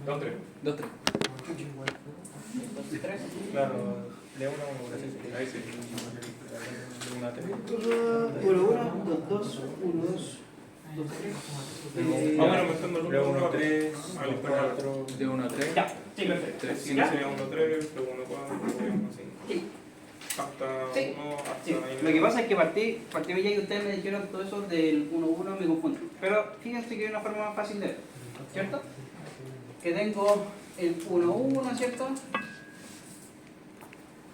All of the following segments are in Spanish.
2, 3. 2, 3. 2, 3. Claro, de 1 a 1, gracias. Ahí sí. De 1 a 3. 1, 1, 2, 2, 1, 2, 2, 3. Vamos aumentando el 1 a 3, al 4. De 1 a 3. Ya, sí, perfecto. 3, 5 ¿Ya? sería 1 a 3, luego 1 a 4, luego 1 a 5. Sí. Hasta Sí. 1, hasta Sí. ahí. Lo que pasa es que partí ya que ustedes me dijeron todo eso del 1, 1, me confundo. Pero fíjense que hay una forma más fácil de ver, ¿cierto? Que tengo el 1, 1, ¿cierto?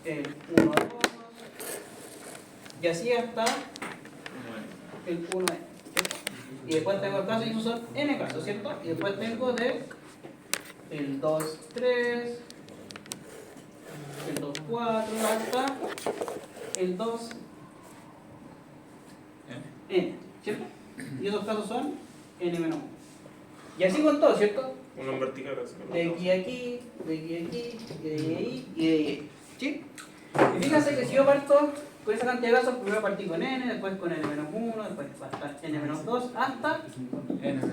El 1, 2, y así hasta el 1, ¿cierto? Y después tengo el caso, y esos son n casos, ¿cierto? Y después tengo de el 2, 3, el 2, 4, hasta el 2, n, ¿cierto? Y esos casos son n menos 1. Y así con todo, ¿cierto? Uno en vertical, así que De aquí a aquí, de aquí a aquí, de ahí a ahí y de ahí a ahí. ¿Sí? Y fíjense que si yo parto con esa cantidad de casos, primero partí con n, después con n menos 1, después hasta n menos 2, hasta N menos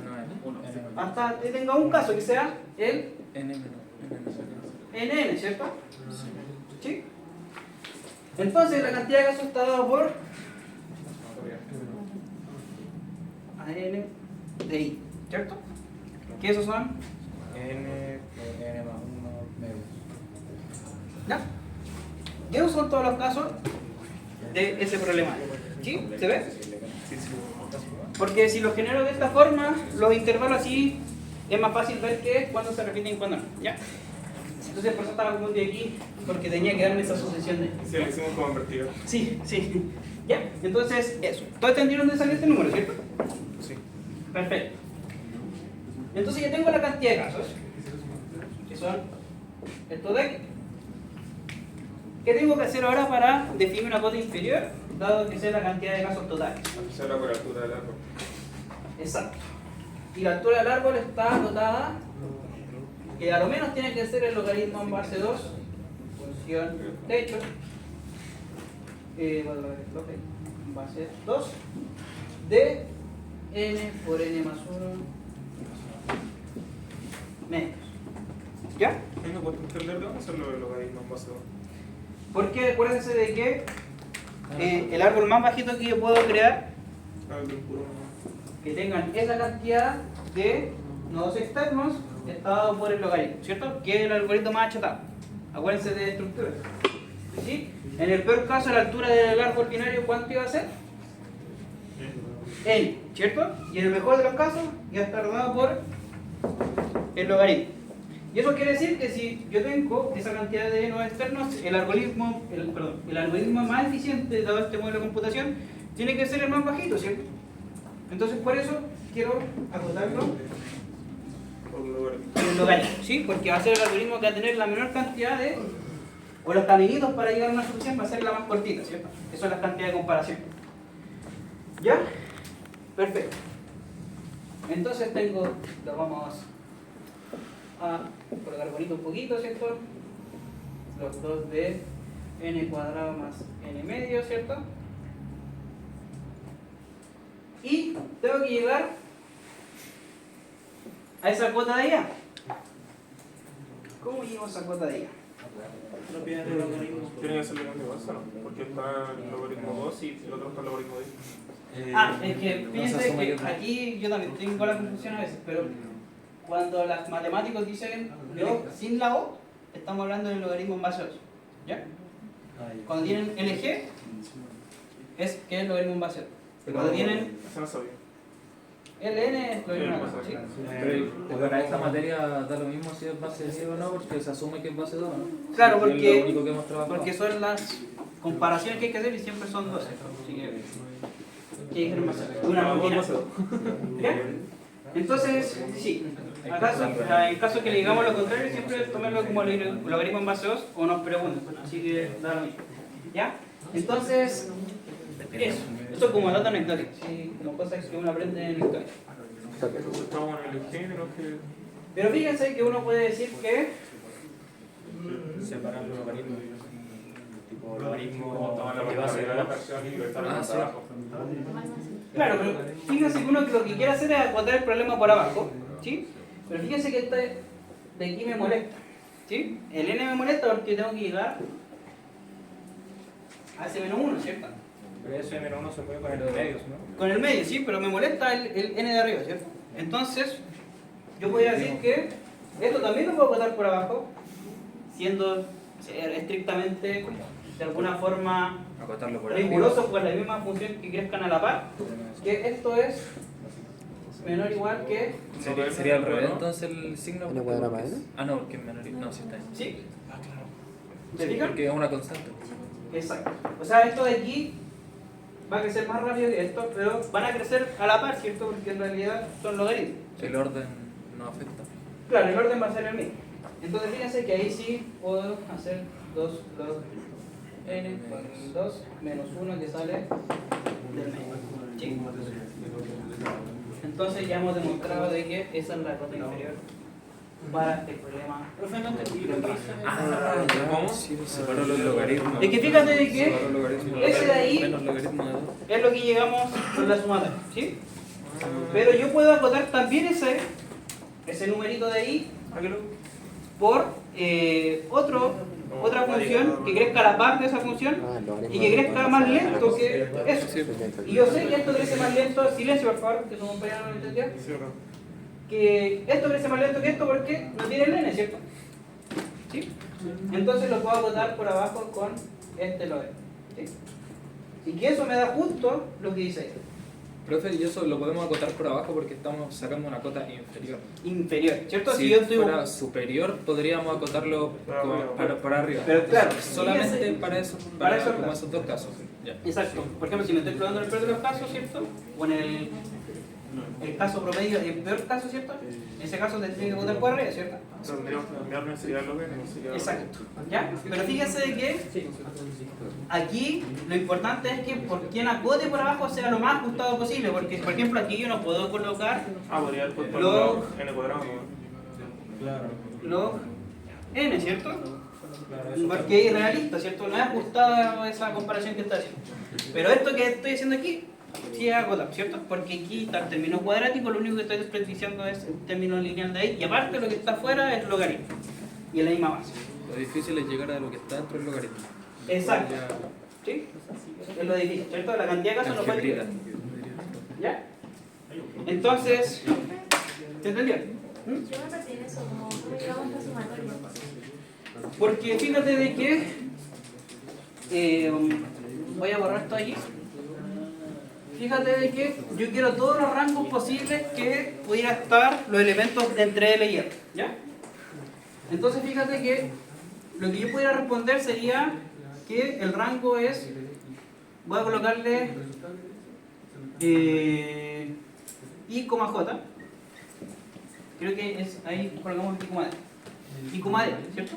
1. hasta que tenga un caso que sea el N menos nn, ¿cierto? ¿Sí? Entonces la cantidad de casos está dada por a n de i, ¿cierto? ¿Qué esos son? N, N más 1 medio. ¿Ya? Y esos son todos los casos de ese problema. ¿Sí? ¿Se ve? Porque si los genero de esta forma, los intervalos así, es más fácil ver que cuando se repiten y cuando no. ¿Ya? Entonces por eso estaba confundido aquí, porque tenía que darme esa sucesión de... sí, lo hicimos como en vertical. Sí, sí. ¿Ya? Entonces, eso. ¿Todos entendieron dónde salió este número, cierto? Sí. Perfecto. Entonces ya tengo la cantidad de casos, que son estos de aquí. ¿Qué tengo que hacer ahora para definir una cota inferior, dado que sea la cantidad de casos totales? Esa es la cobertura del árbol. Exacto. Y la altura del árbol está dotada, que a lo menos tiene que ser el logaritmo en base 2, función techo, en base 2, de n por n más 1 medios. ¿Ya? ¿Qué me cuesta entender de dónde son los logaritmos en base 2? Porque acuérdense de que el árbol más bajito que yo puedo crear, Ah, el puro. que tengan esa cantidad de nodos externos, está dado por el logaritmo, ¿cierto? Que es el algoritmo más achatado. Acuérdense de estructuras. ¿Sí? En el peor caso, la altura del árbol binario, ¿cuánto iba a ser? N, ¿cierto? Y en el mejor de los casos, ya está dado por el logaritmo. Y eso quiere decir que si yo tengo esa cantidad de nodos externos, el algoritmo más eficiente dado este modelo de computación tiene que ser el más bajito, ¿cierto? Entonces por eso quiero acotarlo Por un logaritmo. en el logaritmo, ¿sí? Porque va a ser el algoritmo que va a tener la menor cantidad de, o los caminitos para llegar a una solución va a ser la más cortita, ¿cierto? Eso es la cantidad de comparación. ¿Ya? Perfecto. Entonces tengo, lo vamos a colocar bonito un poquito, ¿cierto? Los 2 de n cuadrado más n medio, ¿cierto? Y tengo que llegar a esa cuota de allá. ¿Cómo llego a esa cuota de allá? No piden el logaritmo. Tiene que ser logaritmo de base, ¿no? Porque está el logaritmo 2 y el otro está el logaritmo 10. Es que fíjense que aquí yo también tengo la confusión a veces, pero cuando los matemáticos dicen log sin la O, estamos hablando del logaritmo en base 8. ¿Ya? Cuando tienen LG, es que es el logaritmo en base 8. Cuando tienen Eso no sabía. LN, es logaritmo en base 8. ¿Sí? Pero para esta materia da lo mismo si es base 10 o no, porque se asume que es base 2, ¿no? Claro, Es lo único que hemos trabajado. porque son las comparaciones que hay que hacer y siempre son 12. Así que hay que hacer más una rutina. ¿Ya? Entonces, sí, en caso que le digamos lo contrario, siempre tomarlo como logaritmo en base 2 o nos preguntan, así que da lo mismo. ¿Ya? Entonces, eso como dato anecdótico, ¿sí? Como cosas que uno aprende en la historia. Estamos en el género que. Pero fíjense que uno puede decir que separar los logaritmos. Tipo logaritmo Como la base de la versión y está más abajo. claro, pero fíjense que uno lo que quiere hacer es acotar el problema por abajo, ¿sí? Pero fíjense que de aquí me molesta. ¿Sí? El n me molesta porque tengo que llegar a ese menos 1, ¿cierto? Pero ese menos uno se puede poner en medios, ¿no? Con el medio, sí, pero me molesta el n de arriba, ¿cierto? Entonces, yo podría decir que esto también lo puedo botar por abajo, siendo estrictamente, de alguna forma, Acotarlo por riguroso por la misma función que crezcan a la par, que esto es menor o igual que... Sería al revés entonces el signo. ¿N cuadrado más n? Ah, no, porque es menor. No, sí está ahí. ¿Sí? Sí, ¿Se fijan? porque es una constante. Exacto. O sea, esto de aquí va a crecer más rápido que esto, pero van a crecer a la par, ¿cierto? Porque en realidad son logaritmos. El orden no afecta. Claro, el orden va a ser el mismo. Entonces fíjense que ahí sí puedo hacer 2 log n por el 2 menos 1 que sale del medio. ¿Sí? Entonces ya hemos demostrado de que esa es la cota inferior para el problema. Profe, no entendí lo que hice. ¿Cómo? Sí, separó los logaritmos. Es que fíjate de que Separó los logaritmos. ese de ahí Menos logaritmo de 2. es lo que llegamos con la sumatoria, ¿sí? Pero yo puedo acotar también ese numerito de ahí por otra función que crezca a la par de esa función y que crezca más lento que eso. Y yo sé que esto crece más lento, silencio por favor, que su compañero no lo entendió, que esto crece más lento que esto porque no tiene el n, ¿cierto? ¿Sí? Entonces lo puedo acotar por abajo con este log. ¿Sí? Y que eso me da justo lo que dice ahí. Profe, y eso lo podemos acotar por abajo porque estamos sacando una cota inferior. Inferior, ¿cierto? Si yo estoy... fuera superior, podríamos acotarlo para arriba. Pero claro, solamente fíjense, para eso, para esos como casos. esos dos casos. Ya. Exacto. Por ejemplo, si me estoy probando en el peor de los casos, ¿cierto? O en el caso promedio, el peor caso, ¿cierto? En ese caso tendría que votar por arriba, ¿cierto? Tendríamos que cambiarlo, sería lo que no sería. Exacto. ¿Ya? Pero fíjense de que aquí lo importante es que por quien acote por abajo sea lo más ajustado posible, porque por ejemplo aquí yo no puedo colocar Podría haber puesto Log n cuadrado. Claro. log n, ¿cierto? Porque es irrealista, ¿cierto? No es ajustada esa comparación que está haciendo. Pero esto que estoy haciendo aquí, sí es acotado, ¿cierto? Porque aquí está el término cuadrático, lo único que estoy desperdiciando es el término lineal de ahí, y aparte lo que está afuera es logaritmo, y es la misma base. Lo difícil es llegar a lo que está dentro del logaritmo. Exacto. Ya, ¿Sí? Es lo difícil, ¿cierto? La cantidad de casos no puede algebrida. ¿Ya? Entonces, ¿se entendió? Yo me perdí en eso, como cómo llegamos a esta sumatoria. Porque fíjate de que voy a borrar esto aquí. Fíjate de que yo quiero todos los rangos posibles que pudiera estar los elementos entre L y R, ¿ya? Entonces fíjate que lo que yo pudiera responder sería que el rango es, voy a colocarle I, J. Creo que es ahí colocamos I, D, ¿cierto?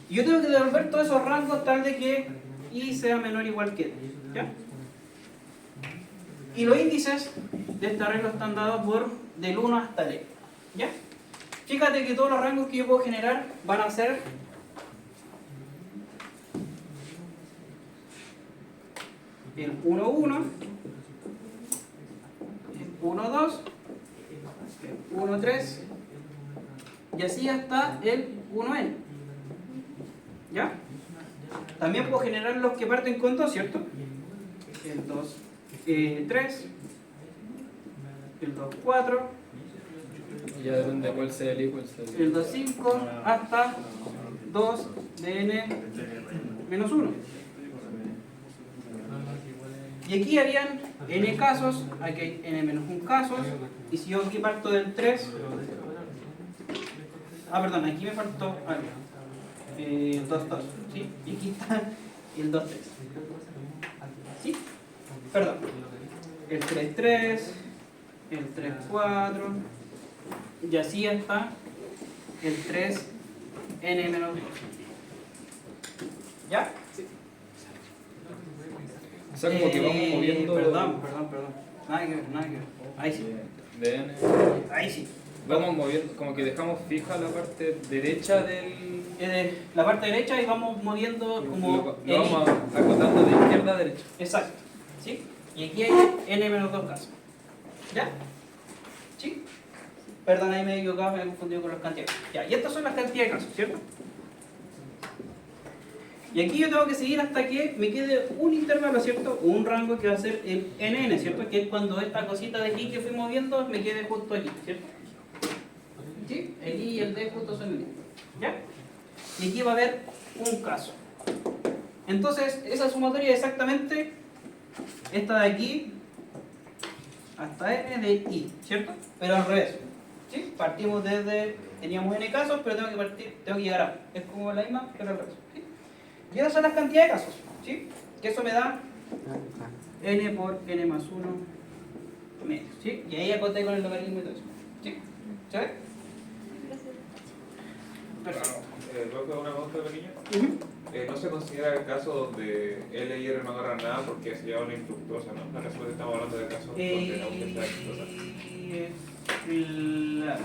Y yo tengo que devolver todos esos rangos tal de que I sea menor o igual que D, ¿ya? Y los índices de este arreglo están dados por del 1 hasta el E, ¿ya? Fíjate que todos los rangos que yo puedo generar van a ser el 1, 1, el 1, 2, el 1, 3 y así hasta el 1n, ¿ya? También puedo generar los que parten con 2, ¿cierto? El 2, 3, el 2, 4, Y ya depende de cuál sea el I, cuál sea el I. el 2, 5 hasta 2 de n menos 1. Y aquí harían n casos, aquí hay n menos 1 casos, y si yo aquí parto del 3, perdón, aquí me faltó algo, el 2, 2, ¿sí? Y aquí está el 2, 3, ¿sí? Perdón, el 3, 3, el 3, 4, y así hasta el 3, n menos 2. ¿Ya? O sea, como que vamos moviendo. Perdón. Nada que ver. Ahí sí. De N. Ahí sí. Vamos moviendo, como que dejamos fija la parte derecha del. La parte derecha y vamos moviendo como Lo vamos acotando de izquierda a derecha. Exacto. ¿Sí? Y aquí hay n menos 2 casos. ¿Ya? ¿Sí? Perdón, ahí me he equivocado, me he confundido con las cantidades. Ya, y estas son las cantidades de casos, ¿cierto? Y aquí yo tengo que seguir hasta que me quede un intervalo, ¿cierto? O un rango que va a ser el NN, ¿cierto? Que es cuando esta cosita de aquí que fuimos viendo me quede justo aquí, ¿cierto? ¿Sí? El I y el D justo son el mismo. ¿Ya? Y aquí va a haber un caso. Entonces, esa sumatoria es exactamente esta de aquí hasta N de I, ¿cierto? Pero al revés. ¿Sí? Partimos desde, teníamos N casos, pero tengo que llegar a A. Es como la misma, pero al revés. ¿Sí? Y esas son las cantidades de casos, ¿sí? Que eso me da N por N más 1 medio, ¿sí? Y ahí acoté con el logaritmo y todo eso, ¿sí? ¿Se ve? Perfecto. ¿Puedo hacer una pregunta pequeña? Ujú. No se considera el caso donde L y R no agarran nada porque se lleva una infructuosa, ¿no? La respuesta estamos hablando de casos donde la búsqueda está exitosa. Claro.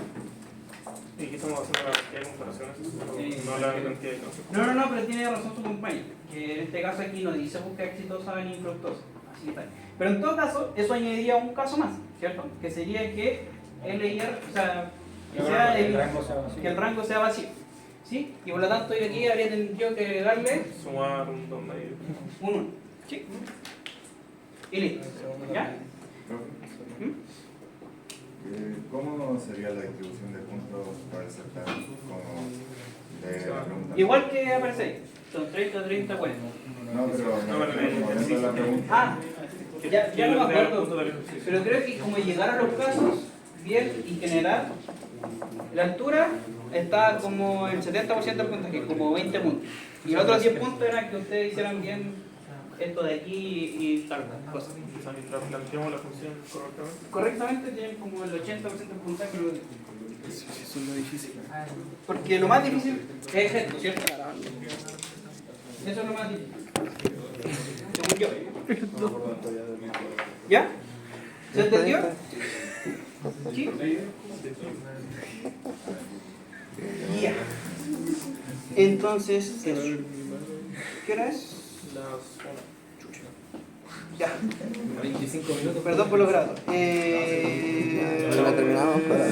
Y aquí estamos haciendo la cantidad de comparaciones, no la cantidad de casos. No, pero tiene razón su compañero, que en este caso aquí no dice búsqueda exitosa ni infructuosa, así está. Pero en todo caso, eso añadiría un caso más, ¿cierto? Que sería que L y R, o sea, que el rango sea vacío, ¿sí? Y por lo tanto yo aquí habría tenido que agregarle Sumar un 2 medio. un 1, ¿sí? Y listo, ¿ya? ¿Cómo sería la distribución de puntos para el certamen? Como de la pregunta. Igual que aparece ahí, son 30, 30, 40. No, pero volviendo a la pregunta. Ah, ya no me acuerdo, pero creo que como llegar a los casos bien y general, la altura está como el 70% del puntaje, como 20 puntos. Y los otros 10 puntos eran que ustedes hicieran bien esto de aquí y tal cosa. O sea, mientras planteamos la función correctamente. Correctamente tienen como el 80% del puntaje. Eso es lo difícil. Porque lo más difícil es esto, ¿cierto? Eso es lo más difícil. Según yo. ¿Ya? ¿Se entendió? ¿Sí? Ya. Entonces, ¿qué hora es? Ya. 25 minutos. Perdón por los grados. Ya terminamos para